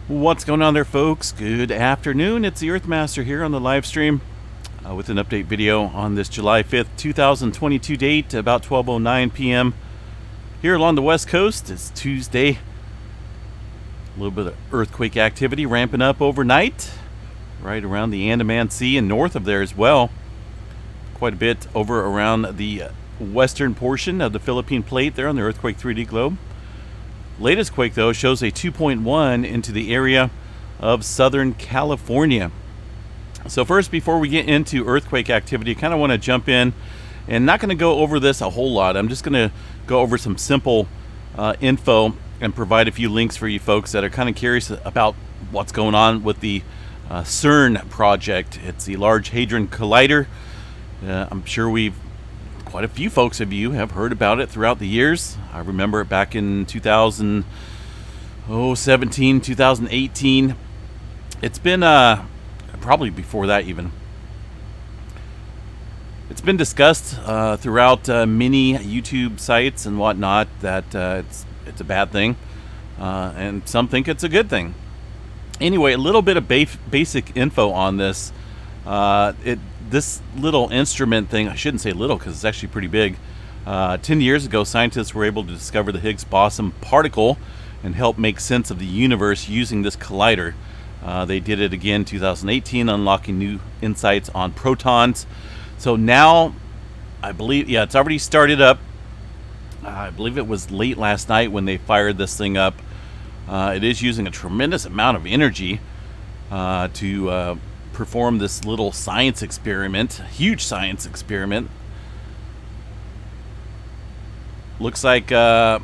What's going on there, folks? Good afternoon. It's the Earthmaster here on the live stream with an update video on this July 5th, 2022 date, about 12:09 p.m. here along the West Coast. It's Tuesday. A little bit of earthquake activity ramping up overnight, right around the Andaman Sea and north of there as well. Quite a bit over around the western portion of the Philippine Plate there on the Earthquake 3D globe. Latest quake, though, shows a 2.1 into the area of Southern California. So first, before we get into earthquake activity, I kind of want to jump in and not going to go over this a whole lot. I'm just going to go over some simple info and provide a few links for you folks that are kind of curious about what's going on with the CERN project. It's the Large Hadron Collider. I'm sure quite a few folks of you have heard about it throughout the years. I remember it back in 2017, 2018. It's been probably before that even. It's been discussed throughout many YouTube sites and whatnot that it's a bad thing, and some think it's a good thing. Anyway, a little bit of basic info on this. This little instrument thing, I shouldn't say little because it's actually pretty big. 10 years ago, scientists were able to discover the Higgs boson particle and help make sense of the universe using this collider. They did it again in 2018, unlocking new insights on protons. So now, I believe, it's already started up. I believe it was late last night when they fired this thing up. It is using a tremendous amount of energy to perform this little science experiment, huge science experiment. Looks like let's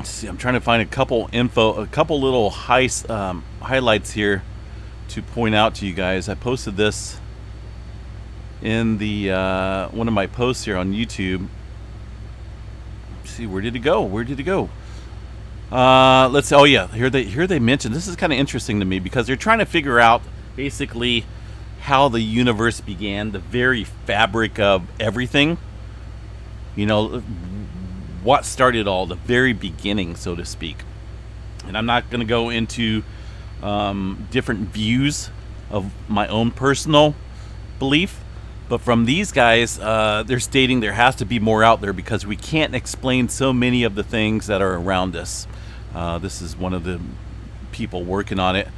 see, I'm trying to find a couple little highlights here to point out to you guys. I posted this in the one of my posts here on YouTube. Let's see, where did it go? Let's see. Oh yeah, here they mentioned, this is kind of interesting to me because they're trying to figure out basically how the universe began, the very fabric of everything. You know, what started all, the very beginning, so to speak. And I'm not going to go into different views of my own personal belief, but from these guys, they're stating there has to be more out there because we can't explain so many of the things that are around us. This is one of the people working on it.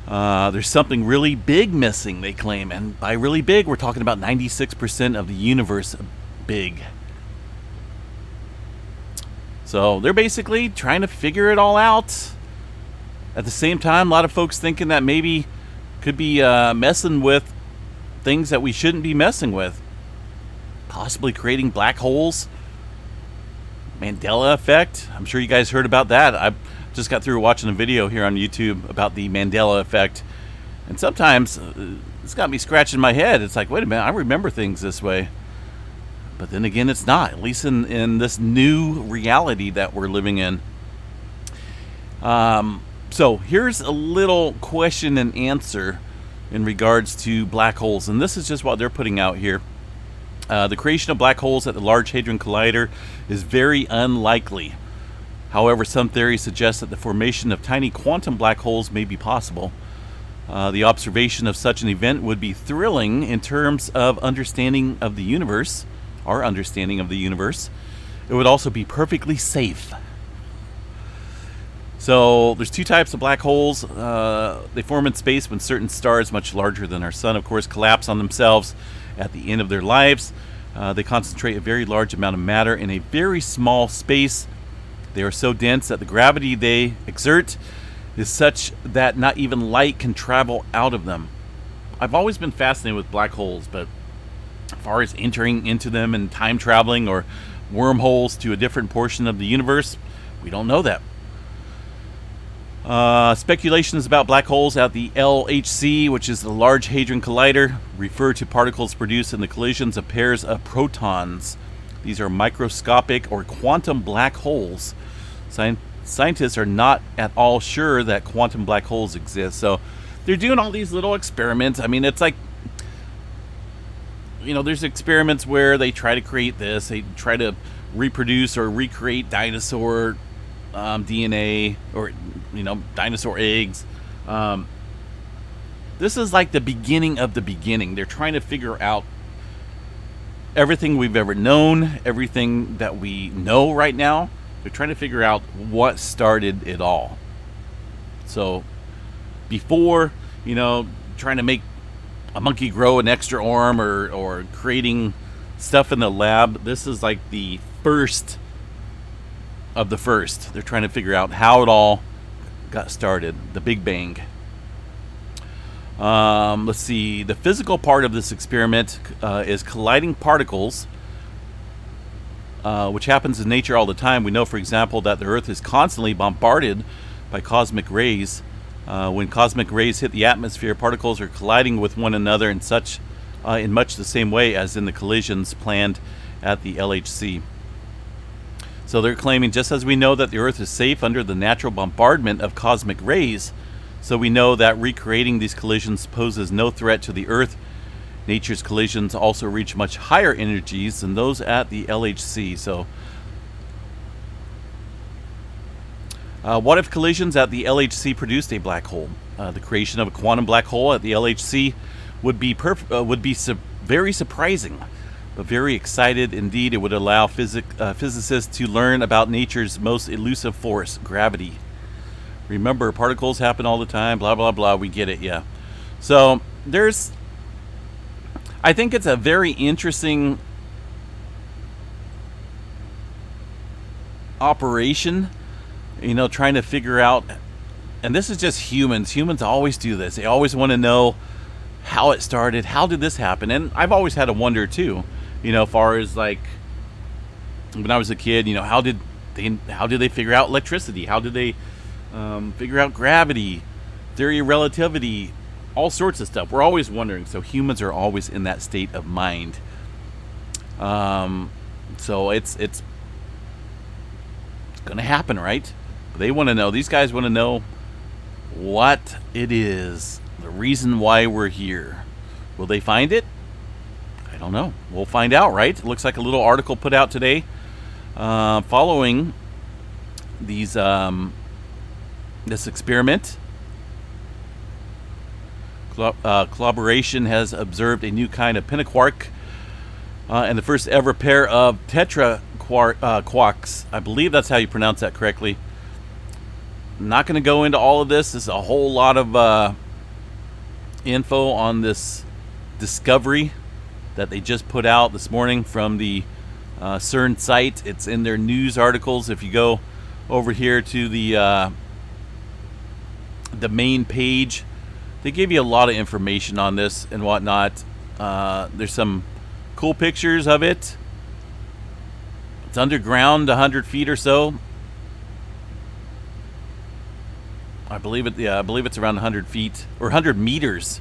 There's something really big missing, they claim. And by really big, we're talking about 96% of the universe big. So they're basically trying to figure it all out. At the same time, a lot of folks thinking that maybe could be messing with things that we shouldn't be messing with. Possibly creating black holes. Mandela effect. I'm sure you guys heard about that. I just got through watching a video here on YouTube about the Mandela effect. And sometimes it's got me scratching my head. It's like, wait a minute, I remember things this way. But then again, it's not. At least in this new reality that we're living in. So here's a little question and answer in regards to black holes. And this is just what they're putting out here. The creation of black holes at the Large Hadron Collider is very unlikely. However, some theories suggest that the formation of tiny quantum black holes may be possible. The observation of such an event would be thrilling in terms of understanding of the universe, our understanding of the universe. It would also be perfectly safe. So there's two types of black holes. They form in space when certain stars much larger than our sun, of course, collapse on themselves at the end of their lives. They concentrate a very large amount of matter in a very small space. They are so dense that the gravity they exert is such that not even light can travel out of them. I've always been fascinated with black holes, but as far as entering into them and time traveling or wormholes to a different portion of the universe, we don't know that. Speculations about black holes at the LHC, which is the Large Hadron Collider, refer to particles produced in the collisions of pairs of protons. These are microscopic or quantum black holes. Scientists are not at all sure that quantum black holes exist. So they're doing all these little experiments. I mean, it's like, you know, there's experiments where they try to create this. They try to reproduce or recreate dinosaur DNA or dinosaur eggs. This is like the beginning of the beginning. They're trying to figure out everything we've ever known, everything that we know right now. They're trying to figure out what started it all. So before, trying to make a monkey grow an extra arm or creating stuff in the lab, this is like the first of the first. They're trying to figure out how it all got started, the Big Bang. Let's see. The physical part of this experiment is colliding particles, which happens in nature all the time. We know, for example, that the Earth is constantly bombarded by cosmic rays. When cosmic rays hit the atmosphere, particles are colliding with one another in much the same way as in the collisions planned at the LHC. So they're claiming, just as we know that the Earth is safe under the natural bombardment of cosmic rays, so we know that recreating these collisions poses no threat to the Earth. Nature's collisions also reach much higher energies than those at the LHC. So, what if collisions at the LHC produced a black hole? The creation of a quantum black hole at the LHC would be very surprising, but very excited indeed. It would allow physicists to learn about nature's most elusive force, gravity. Remember, particles happen all the time, blah, blah, blah. We get it, yeah. So I think it's a very interesting operation, trying to figure out, and this is just humans. Humans always do this. They always want to know how it started. How did this happen? And I've always had a wonder too, as far as like when I was a kid, how did they figure out electricity? How did they figure out gravity, theory of relativity, all sorts of stuff. We're always wondering. So humans are always in that state of mind. So it's going to happen, right? They want to know. These guys want to know what it is, the reason why we're here. Will they find it? I don't know. We'll find out, right? It looks like a little article put out today following these this experiment. Collaboration has observed a new kind of pentaquark and the first ever pair of tetraquarks. I believe that's how you pronounce that correctly. I'm not going to go into all of this. There's a whole lot of info on this discovery that they just put out this morning from the CERN site. It's in their news articles. If you go over here to the main page, they give you a lot of information on this and whatnot. There's some cool pictures of it. It's underground, 100 feet or so. I believe it's around 100 feet or 100 meters.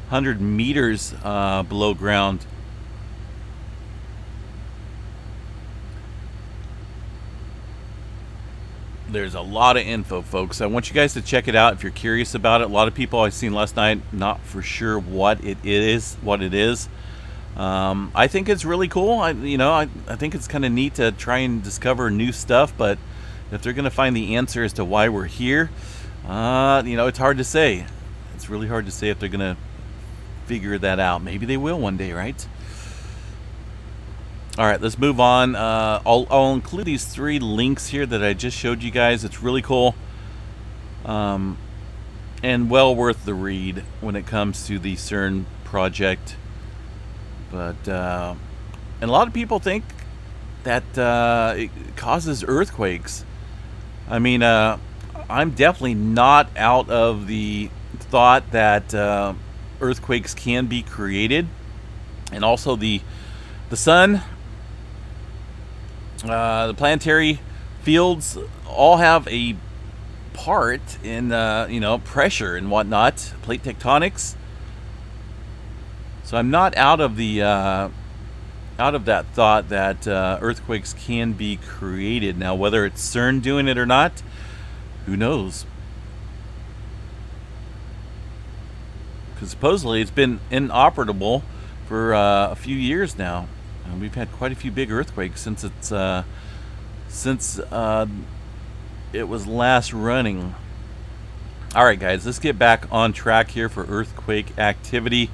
100 meters below ground. There's a lot of info, folks. I want you guys to check it out if you're curious about it. A lot of people I've seen last night not for sure what it is. I think it's really cool. I think it's kind of neat to try and discover new stuff. But if they're going to find the answer as to why we're here, it's hard to say. It's really hard to say if they're going to figure that out. Maybe they will one day, right? All right, let's move on. I'll include these 3 links here that I just showed you guys. It's really cool and well worth the read when it comes to the CERN project. But and a lot of people think that it causes earthquakes. I mean, I'm definitely not out of the thought that earthquakes can be created, and also the sun. The planetary fields all have a part in pressure and whatnot, plate tectonics. So I'm not out of that thought that earthquakes can be created. Now, whether it's CERN doing it or not, who knows? Because supposedly it's been inoperable for a few years now. We've had quite a few big earthquakes since it was last running. All right, guys, let's get back on track here for earthquake activity.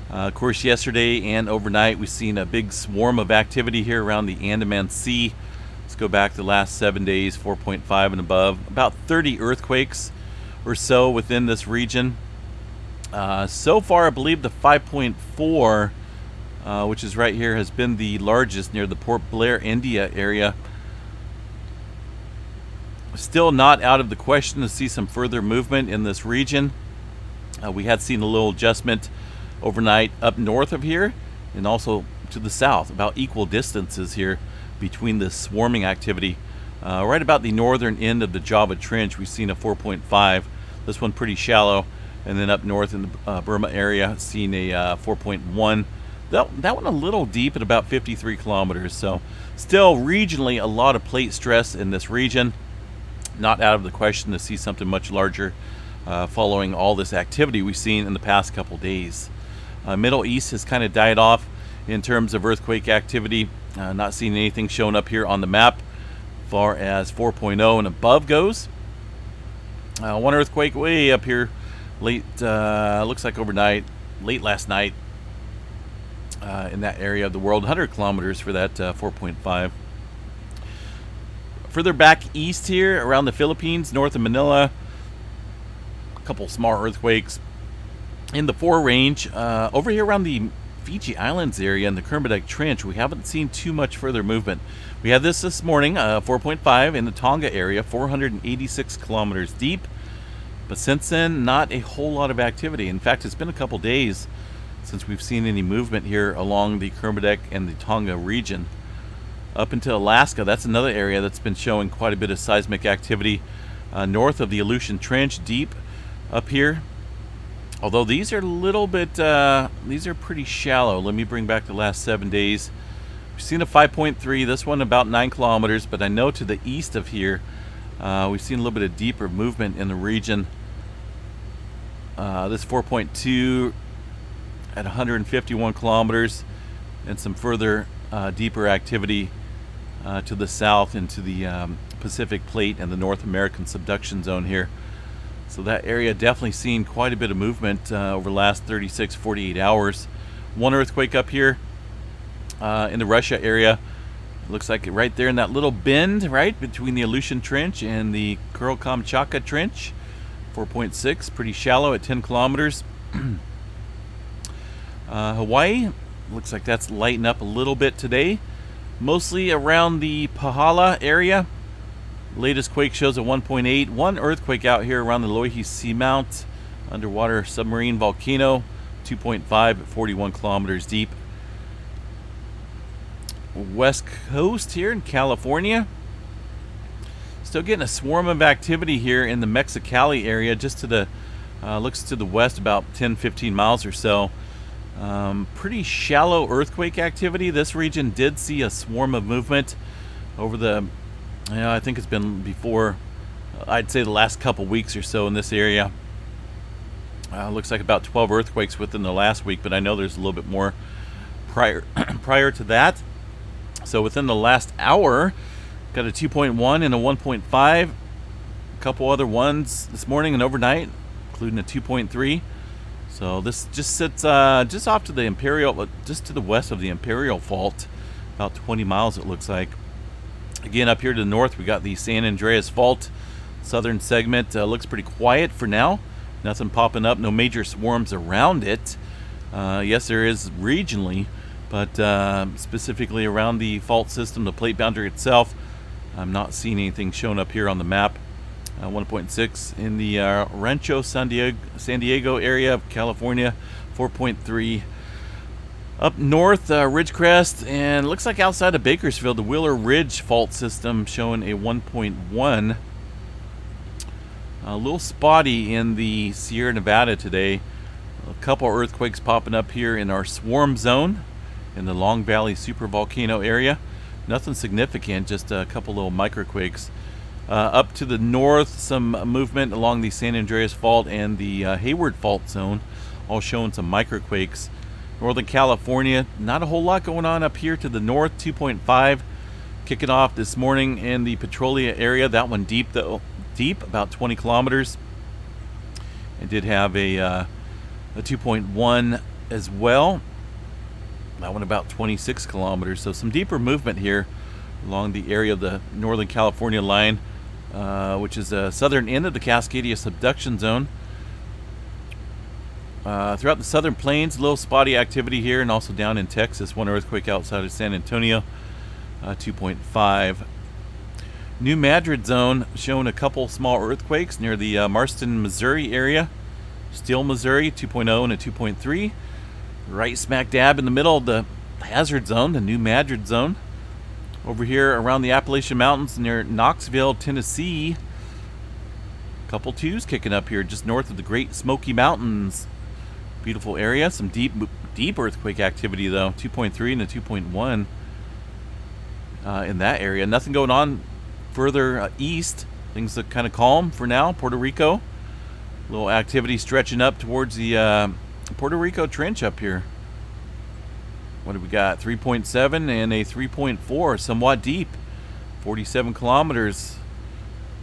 Of course, yesterday and overnight, we've seen a big swarm of activity here around the Andaman Sea. Let's go back to the last 7 days, 4.5 and above. About 30 earthquakes or so within this region. So far, I believe the 5.4, which is right here, has been the largest near the Port Blair, India area. Still not out of the question to see some further movement in this region. We had seen a little adjustment overnight up north of here and also to the south, about equal distances here between the swarming activity. Right about the northern end of the Java Trench, we've seen a 4.5. This one pretty shallow. And then up north in the Burma area, seen a 4.1. That one a little deep at about 53 kilometers. So still regionally a lot of plate stress in this region. Not out of the question to see something much larger following all this activity we've seen in the past couple days. Middle East has kind of died off in terms of earthquake activity. Not seeing anything shown up here on the map as far as 4.0 and above goes. One earthquake way up here late, looks like overnight, late last night in that area of the world, 100 kilometers for that 4.5. Further back east here around the Philippines, north of Manila, a couple small earthquakes in the 4 range. Over here around the Fiji Islands area in the Kermadec Trench, we haven't seen too much further movement. We had this morning, 4.5 in the Tonga area, 486 kilometers deep. But since then, not a whole lot of activity. In fact, it's been a couple days since we've seen any movement here along the Kermadec and the Tonga region. Up into Alaska, that's another area that's been showing quite a bit of seismic activity north of the Aleutian Trench, deep up here. Although these are a little bit, these are pretty shallow. Let me bring back the last 7 days. We've seen a 5.3, this one about 9 kilometers, but I know to the east of here, we've seen a little bit of deeper movement in the region. This 4.2 at 151 kilometers, and some further deeper activity to the south into the Pacific Plate and the North American subduction zone here. So that area definitely seen quite a bit of movement over the last 36, 48 hours. One earthquake up here in the Russia area. Looks like it right there in that little bend, right, between the Aleutian Trench and the Kuril-Kamchatka Trench. 4.6, pretty shallow at 10 kilometers. Hawaii, looks like that's lighting up a little bit today. Mostly around the Pahala area. Latest quake shows a 1.8. One earthquake out here around the Loihi Seamount, underwater submarine volcano, 2.5 at 41 kilometers deep. West Coast here in California. Still getting a swarm of activity here in the Mexicali area, just to the, looks to the west about 10-15 miles or so. Pretty shallow earthquake activity. This region did see a swarm of movement over the, I think it's been before, I'd say the last couple weeks or so in this area. Looks like about 12 earthquakes within the last week, but I know there's a little bit more prior to that. So within the last hour, got a 2.1 and a 1.5. A couple other ones this morning and overnight, including a 2.3. So this just sits just off to the Imperial, just to the west of the Imperial Fault, about 20 miles it looks like. Again, up here to the north, we got the San Andreas Fault, southern segment. Looks pretty quiet for now. Nothing popping up, no major swarms around it. Yes, there is regionally, but specifically around the fault system, the plate boundary itself, I'm not seeing anything shown up here on the map. 1.6 in the Rancho San Diego area of California, 4.3. Up north, Ridgecrest, and looks like outside of Bakersfield, the Wheeler Ridge fault system showing a 1.1. A little spotty in the Sierra Nevada today. A couple earthquakes popping up here in our swarm zone in the Long Valley supervolcano area. Nothing significant, just a couple little microquakes. Up to the north, some movement along the San Andreas Fault and the Hayward Fault zone, all showing some microquakes. Northern California, not a whole lot going on up here to the north, 2.5. Kicking off this morning in the Petrolia area. That one deep, though. Deep, about 20 kilometers. It did have a 2.1 as well. That one about 26 kilometers. So some deeper movement here along the area of the Northern California line, which is the southern end of the Cascadia subduction zone. Throughout the southern plains, a little spotty activity here, and also down in Texas. One earthquake outside of San Antonio, 2.5. New Madrid zone showing a couple small earthquakes near the Marston, Missouri area. Steele, Missouri, 2.0 and a 2.3. Right smack dab in the middle of the hazard zone, the New Madrid zone. Over here around the Appalachian Mountains near Knoxville, Tennessee. Couple twos kicking up here just north of the Great Smoky Mountains. Beautiful area. Some deep earthquake activity though. 2.3 and a 2.1 in that area. Nothing going on further east. Things look kind of calm for now. Puerto Rico. Little activity stretching up towards the Puerto Rico Trench up here. What do we got? 3.7 and a 3.4. Somewhat deep. 47 kilometers.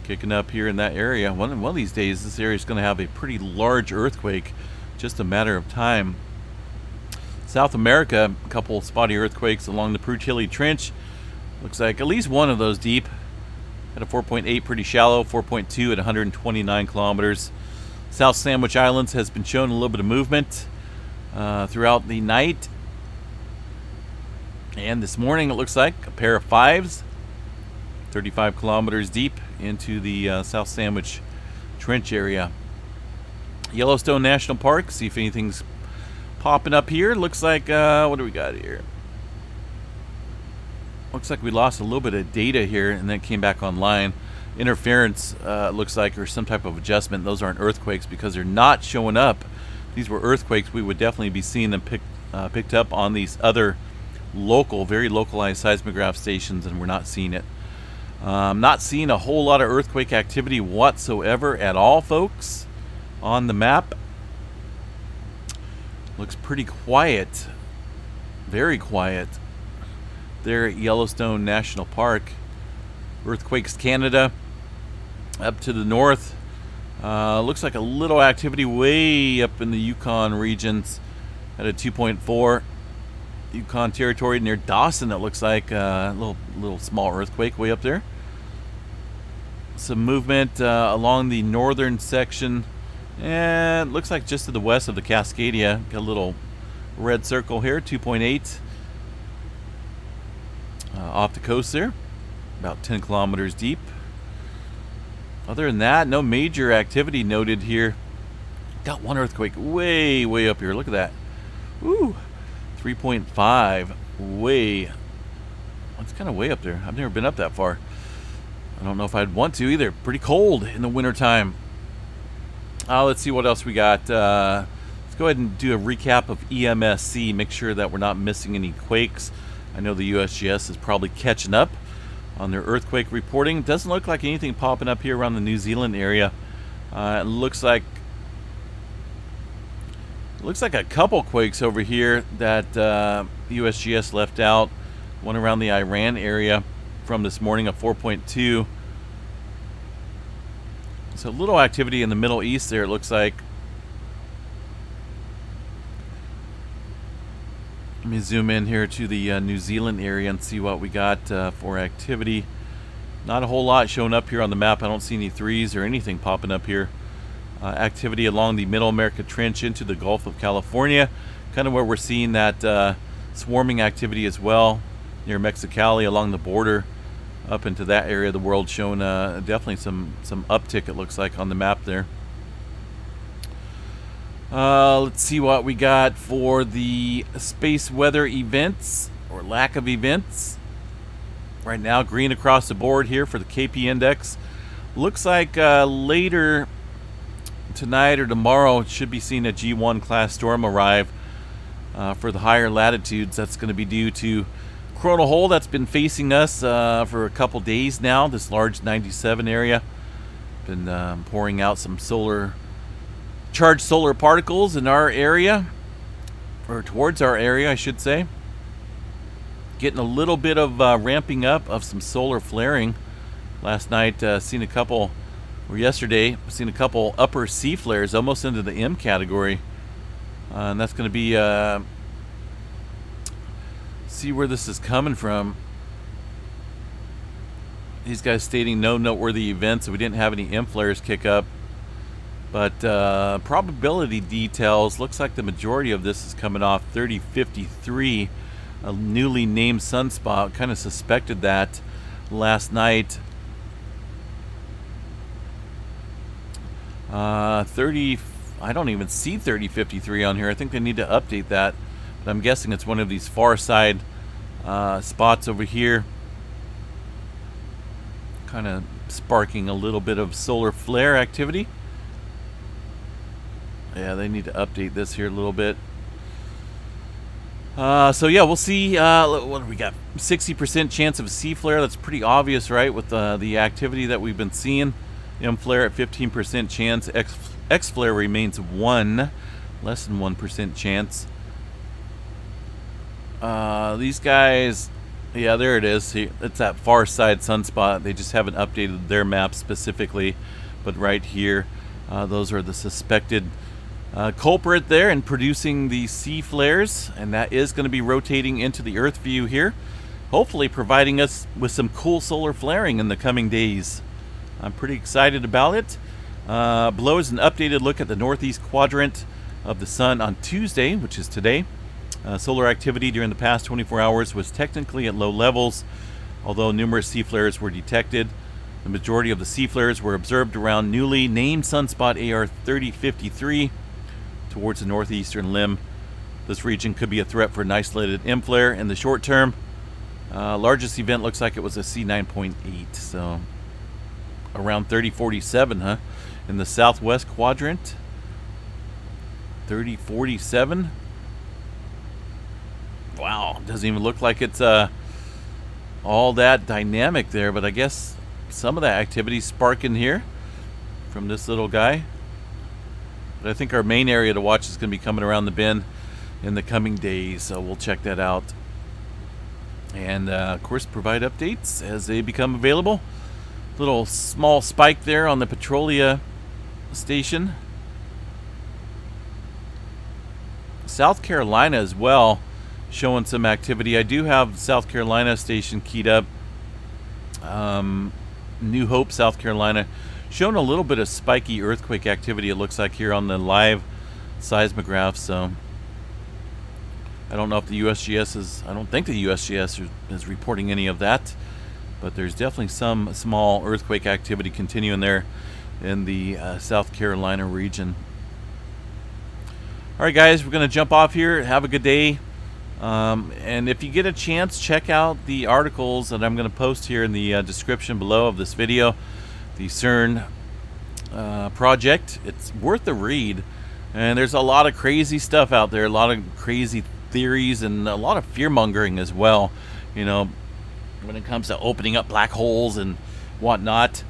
Kicking up here in that area. One of these days, this area is going to have a pretty large earthquake. Just a matter of time. South America, a couple spotty earthquakes along the Peru-Chile Trench. Looks like at least one of those deep. At a 4.8, pretty shallow. 4.2 at 129 kilometers. South Sandwich Islands has been shown a little bit of movement throughout the night. And this morning, it looks like a pair of fives. 35 kilometers deep into the South Sandwich Trench area. Yellowstone National Park. See if anything's popping up here. Looks like, what do we got here? Looks like we lost a little bit of data here and then came back online. Interference looks like, or some type of adjustment. Those aren't earthquakes because they're not showing up. These were earthquakes. We would definitely be seeing them picked up on these other local, very localized seismograph stations, and we're not seeing it. Not seeing a whole lot of earthquake activity whatsoever at all, folks, on the map. Looks pretty quiet. Very quiet there at Yellowstone National Park. Earthquakes Canada up to the north. Looks like a little activity way up in the Yukon regions at a 2.4. Yukon Territory near Dawson, it looks like a little small earthquake way up there. Some movement along the northern section, and looks like just to the west of the Cascadia. Got a little red circle here, 2.8 off the coast there, about 10 kilometers deep. Other than that, no major activity noted here. Got one earthquake way up here. Look at that. Woo! 3.5, it's kind of way up there. I've never been up that far. I don't know if I'd want to either. Pretty cold in the wintertime. Let's see what else we got. Let's go ahead and do a recap of EMSC. Make sure that we're not missing any quakes. I know the USGS is probably catching up on their earthquake reporting. Doesn't look like anything popping up here around the New Zealand area. It looks like a couple quakes over here that USGS left out. One around the Iran area from this morning, a 4.2. So a little activity in the Middle East there, it looks like. Let me zoom in here to the New Zealand area and see what we got for activity. Not a whole lot showing up here on the map. I don't see any threes or anything popping up here. Activity along the Middle America Trench into the Gulf of California, kind of where we're seeing that swarming activity as well, near Mexicali along the border up into that area of the world, showing definitely some uptick, it looks like, on the map there. Let's see what we got for the space weather events, or lack of events. Right now, green across the board here for the KP index. Looks like later tonight or tomorrow should be seeing a G1 class storm arrive for the higher latitudes. That's going to be due to coronal hole that's been facing us for a couple days now. This large 97 area been pouring out some charged solar particles in our area, or towards our area, I should say. getting a little bit of ramping up of some solar flaring. Last night, seen a couple, or yesterday, seen a couple upper C flares almost into the M category. And that's going to be, see where this is coming from. These guys stating no noteworthy events, so we didn't have any M flares kick up. But probability details, looks like the majority of this is coming off 3053, a newly named sunspot. Kind of suspected that last night. 30, I don't even see 3053 on here. I think they need to update that. But I'm guessing it's one of these far side spots over here. Kind of sparking a little bit of solar flare activity. Yeah, they need to update this here a little bit. So yeah, we'll see. What do we got? 60% chance of a C flare. That's pretty obvious, right? With the activity that we've been seeing. M flare at 15% chance. X flare remains less than 1% chance. These guys, yeah, there it is. See, it's that far side sunspot. They just haven't updated their map specifically, but right here, those are the suspected culprit there in producing the C flares, and that is going to be rotating into the Earth view here, hopefully providing us with some cool solar flaring in the coming days. I'm pretty excited about it. Below is an updated look at the northeast quadrant of the sun on Tuesday, which is today. Solar activity during the past 24 hours was technically at low levels, although numerous C flares were detected. The majority of the C flares were observed around newly named sunspot AR 3053 towards the northeastern limb. This region could be a threat for an isolated M flare in the short term. Largest event looks like it was a C9.8, so around 3047, huh? In the southwest quadrant, 3047. Wow, doesn't even look like it's all that dynamic there, but I guess some of that activity sparking here from this little guy. But I think our main area to watch is going to be coming around the bend in the coming days, so we'll check that out. And of course, provide updates as they become available. Little small spike there on the Petrolia station. South Carolina as well, showing some activity. I do have South Carolina station keyed up. New Hope, South Carolina, showing a little bit of spiky earthquake activity, it looks like, here on the live seismograph. So I don't know if the USGS is, I don't think the USGS is reporting any of that, but there's definitely some small earthquake activity continuing there in the South Carolina region. All right, guys, we're going to jump off here. Have a good day. And if you get a chance, check out the articles that I'm going to post here in the description below of this video. The CERN project. It's worth a read. And there's a lot of crazy stuff out there, a lot of crazy theories, and a lot of fear-mongering as well, you know, when it comes to opening up black holes and whatnot.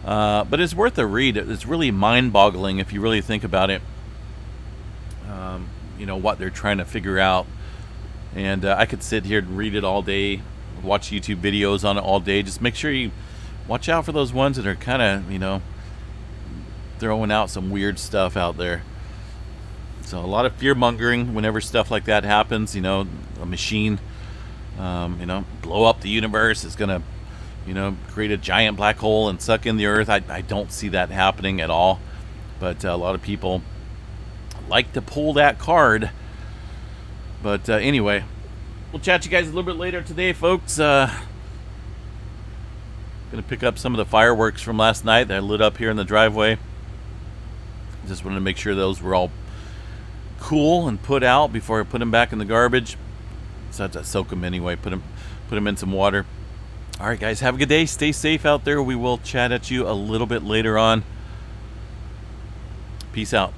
But it's worth a read. It's really mind-boggling if you really think about it, you know, what they're trying to figure out. And I could sit here and read it all day, watch YouTube videos on it all day. Just make sure you watch out for those ones that are kind of, you know, throwing out some weird stuff out there. So a lot of fear-mongering whenever stuff like that happens. You know, a machine, you know, blow up the universe is going to, you know, create a giant black hole and suck in the Earth. I don't see that happening at all. But a lot of people like to pull that card. But anyway, we'll chat to you guys a little bit later today, folks. Gonna pick up some of the fireworks from last night that I lit up here in the driveway. Just wanted to make sure those were all cool and put out before I put them back in the garbage. So I have to soak them anyway. Put them in some water. All right, guys, have a good day. Stay safe out there. We will chat at you a little bit later on. Peace out.